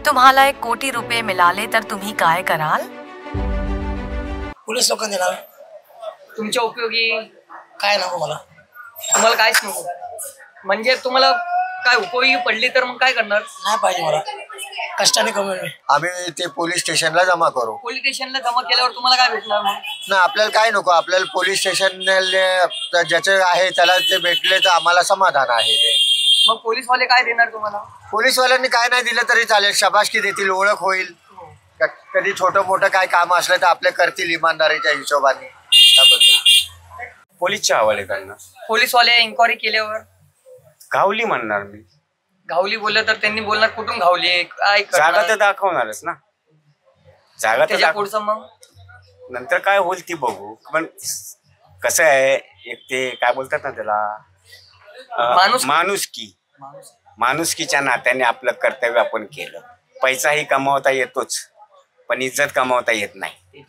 तुम्हाला 1 कोटी रुपये मिळाले तर तुम्ही काय कराल? पोलीस लोकांना देणार. तुमच्या उपयोगी काय नको मला. तुम्हाला काहीच नको म्हणजे तुम्हाला काय उपयोगी पडली तर मग काय करणार? नाही पाहिजे मला, कष्टाने कमवले. आम्ही ते पोलीस स्टेशनला जमा करू. पोलीस स्टेशनला जमा केल्यावर तुम्हाला काय भेटणार मग? ना आपल्याला काय नको, आपल्याला पोलीस स्टेशन ज्याचे आहे त्याला ते भेटले तर आम्हाला समाधान आहे. ते मग पोलीसवाले काय देणार तुम्हाला? पोलीसवाल्यांनी काय नाही दिलं तरी चालेल, शाबासकी देतील, ओळख होईल. कधी छोटं मोठं काय काम असलं तर आपले करतील इमानदारीच्या हिशोबाने. पोलीसच्या हवाले त्यांना. पोलीसवाले इन्क्वायरी केल्यावर गावली म्हणणार मी. गावली बोललं तर त्यांनी बोलणार कुठून गावली काय जागा तर दाखवणारच ना. जागा तर त्याच्या पुढचं मग नंतर काय होईल ती बघू. पण कसं आहे, एक ते काय बोलतात ना त्याला, माणुसकीच्या नात्याने आपलं कर्तव्य आपण केलं. पैसाही कमावता येतोच पण इज्जत कमावता येत नाही.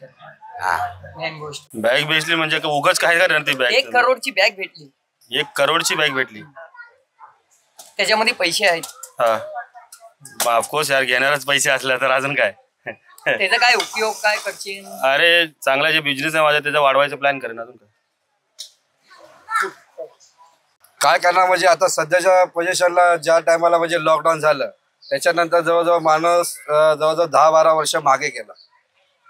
बॅग भेटली म्हणजे उगाच काय करणार ती बॅग? 1 करोडची बॅग भेटली. 1 करोडची बॅग भेटली, त्याच्यामध्ये पैसे आहेत. हा ऑफकोर्स यार, घेणारच पैसे असल्या तर अजून काय. त्याचा काय उपयोग काय करशील? अरे चांगला जे बिझनेस आहे माझा त्याचा वाढवायचा प्लॅन करेन. अजून काय करणार म्हणजे आता सध्याच्या पोझिशनला ज्या टायमाला म्हणजे लॉकडाऊन झालं त्याच्यानंतर जवळजवळ माणूस जवळजवळ 10-12 वर्ष मागे गेला,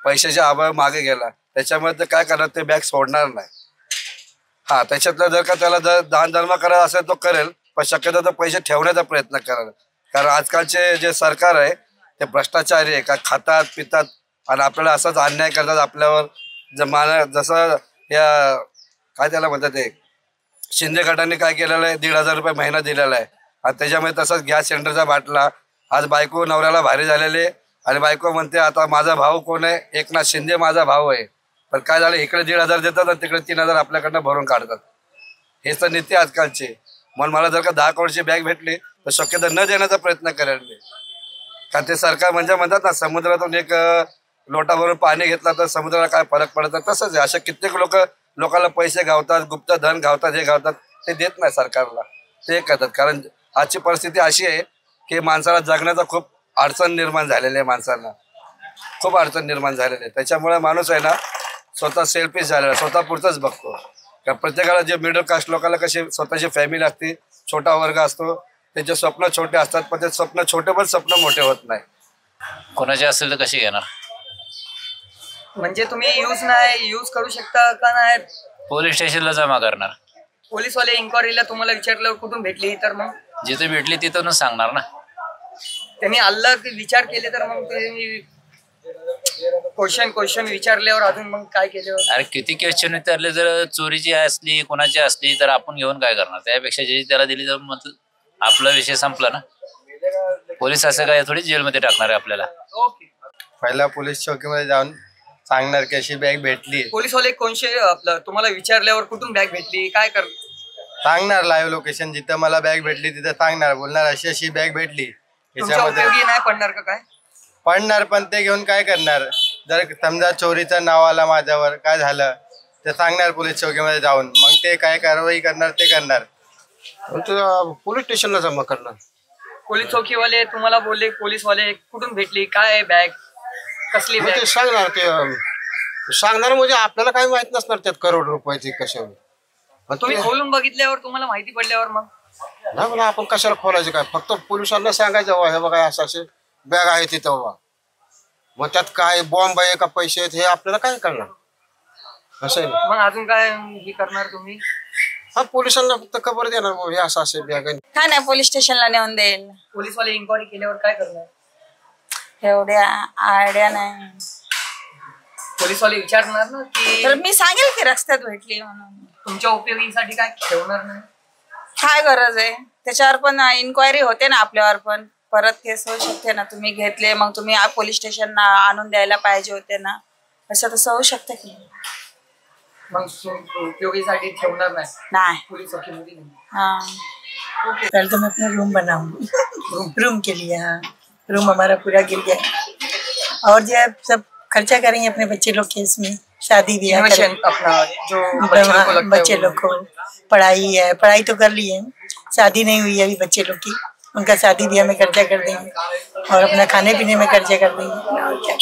पैशाच्या अभाव मागे गेला. त्याच्यामुळे ते काय करणार, ते बॅग सोडणार नाही. हा त्याच्यातलं जर का त्याला जर दान धर्म करायचा असेल तो करेल, पण शक्यतो तर पैसे ठेवण्याचा प्रयत्न कराल. कारण आजकालचे जे सरकार आहे ते भ्रष्टाचारी आहे. का खातात पितात आणि आपल्याला असाच अन्याय करतात आपल्यावर. जसं या काय त्याला म्हणतात ते शिंदे गटाने काय केलेलं आहे, 1,500 रुपये महिना दिलेला आहे. आणि त्याच्यामुळे तसंच गॅस सिलेंडरचा बाटला. आज बायको नवऱ्याला भारी झालेले आणि बायको म्हणते आता माझा भाऊ कोण आहे, एकनाथ शिंदे माझा भाऊ आहे. पण काय झालं, इकडे 1,500 देतात आणि तिकडे 3,000 आपल्याकडनं भरून काढतात. हेच तर नीती आजकालची. म्हणून मला जर का 10 करोडची बॅग भेटली तर शक्यतो न देण्याचा प्रयत्न करेल मी. कारण ते सरकार म्हणजे म्हणतात ना, समुद्रातून 1 लोटा भरून पाणी घेतला तर समुद्राला काय फरक पडतात, तसंच आहे. अशा कित्येक लोकांना पैसे गावतात, गुप्त धन गावतात, हे गावतात, ते देत नाही सरकारला, ते करतात. कारण आजची परिस्थिती अशी आहे की माणसाला जगण्याचा खूप अडचण निर्माण झालेली आहे. माणसांना खूप अडचण निर्माण झालेली आहे. त्याच्यामुळे माणूस आहे ना स्वतः सेल्फिश झालेला, स्वतः पुरतंच बघतो. कारण प्रत्येकाला जे मिडल कास्ट लोकांना कशी स्वतःची फॅमिली असते, छोटा वर्ग असतो, त्यांचे स्वप्न छोटे असतात, पण ते स्वप्न छोटे पण स्वप्न मोठे होत नाही. कोणाचे असेल तर कशी घेणार? म्हणजे तुम्ही यूज करू शकता का नाही? पोलीस स्टेशनला जमा करणार. पोलीसवाले इन्क्वायरीला तुम्हाला विचारल्यावर कुठून भेटली तर मग जिथे भेटली तिथूनच सांगणार ना. त्यांनी अलग विचार केले तर मग ते क्वेश्चन विचारल्यावर अजून मग काय केल्यावर? अरे किती क्वेश्चन विचारले, जर चोरीची असली कोणाची असली तर आपण घेऊन काय करणार? त्यापेक्षा जे त्याला दिली तर मग आपला विषय संपला ना. पोलीस असं काय थोडी जेलमध्ये टाकणार आहे आपल्याला. पहिला पोलीस चौकीमध्ये जाऊन सांगणार की अशी बॅग भेटली. पोलीसवाले कोणशे आपलं तुम्हाला विचारल्यावर कुठून बॅग भेटली काय कर सांगणार, लाईव्ह लोकेशन जिथं मला बॅग भेटली तिथं सांगणार, बोलणार अशी अशी बॅग भेटली. याच्यामध्ये नाही पडणार का? काय पडणार, पण ते घेऊन काय करणार? जर समजा चोरीचं नाव आला माझ्यावर, काय झालं ते सांगणार पोलीस चौकीमध्ये जाऊन, मग ते काय कारवाई करणार ते करणार. पोलीस स्टेशनला जमा करणार. पोलीस चौकीवाले तुम्हाला बोलले, पोलीसवाले कुठून भेटली काय बॅग, कसली बॅग? सांगणार, ते सांगणार म्हणजे आपल्याला काही माहित नसणार त्यात करोड रुपयाची कशावर. तुम्ही खोलून बघितल्यावर तुम्हाला माहिती पडल्यावर मग नाही मला आपण कशाला खोलायचं काय, फक्त पोलिसांना सांगायचं हे बघा असं असे बॅग आहे तिथं बा, मग त्यात काय बॉम्ब आहे का पैसे आहेत हे आपल्याला काय करणार असं आहे. मग अजून काय हे करणार तुम्ही? हा पोलिसांना फक्त खबर देणार मग हे असं असे बॅग आहे. काय नाही, पोलीस स्टेशनला नेऊन देईल. पोलीसवाले इन्क्वायरी केल्यावर काय करणार? एवढ्या आयडिया नाही. पोलीसवाले विचारणार ना की तर मी सांगेल की रस्त्यात भेटली म्हणून. तुमच्या उपयोगीसाठी काय ठेवणार नाही? काय गरज आहे त्याच्यावर पण इन्क्वायरी होते ना, आपल्यावर पण परत केस होऊ शकते ना. तुम्ही घेतले मग तुम्ही पोलीस स्टेशनला आणून द्यायला पाहिजे होते ना, असं तसं होऊ शकतं की. मग उपयोगीसाठी ठेवणार नाही पोलीस चौकीमध्ये. हाँ पहले तो मैं अपना रूम बनाऊंगी, रूम के लिए। हाँ रूम हमारा पूरा गिर गया और जो है सब खर्चा करेंगे अपने बच्चे लोग के, इसमें शादी भी है अपना जो बच्चे लोग को पढ़ाई है, पढ़ाई तो कर ली है, शादी नहीं हुई है अभी बच्चे लोग की, उनका शादी ब्याह में खर्चा कर देंगे और अपना खाने पीने में खर्चा कर देंगे और क्या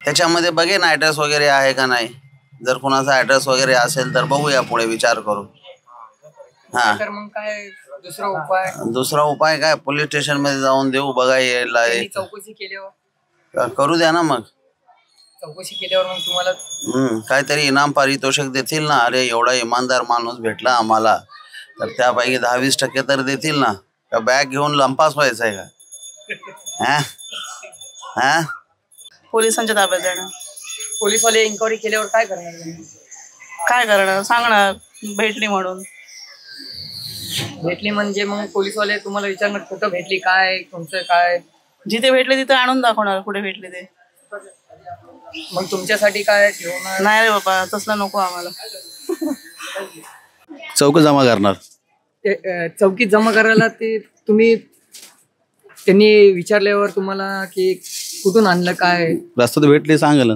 त्याच्यामध्ये बघेन ॲड्रेस वगैरे आहे का नाही. जर कोणाचा ॲड्रेस वगैरे असेल तर बघूया, पुढे विचार करू. हा, तर मग काय दुसरा उपाय? दुसरा उपाय काय, पोलीस स्टेशन मध्ये जाऊन देऊ बघा यायला त्यांनी चौकशी केल्यावर करू द्या ना. मग चौकशी केल्यावर मग तुम्हाला काहीतरी इनाम पारितोषिक देतील ना. अरे एवढा इमानदार माणूस भेटला आम्हाला, तर त्यापैकी 10-20% तर देतील ना. का बॅग घेऊन लंपास व्हायचं आहे का? हा, पोलिसांच्या ताब्यात देणं. पोलीसवाले इन्क्वायरी केल्यावर काय करणार तुम्ही? काय करणार, सांगणार भेटली म्हणून. भेटली म्हणजे मग पोलीसवाले तुम्हाला विचारणार कुठं भेटली, काय तुमचं काय? जिथे भेटले तिथे आणून दाखवणार कुठे भेटले ते. मग तुमच्यासाठी काय ठेवणार? नाही रे बाबा, तसलं नको आम्हाला. चौक जमा करणार. चौकीत जमा करायला ते तुम्ही त्यांनी विचारल्यावर तुम्हाला की कुठून आणलं काय? रस्त्यात भेटली सांगेल.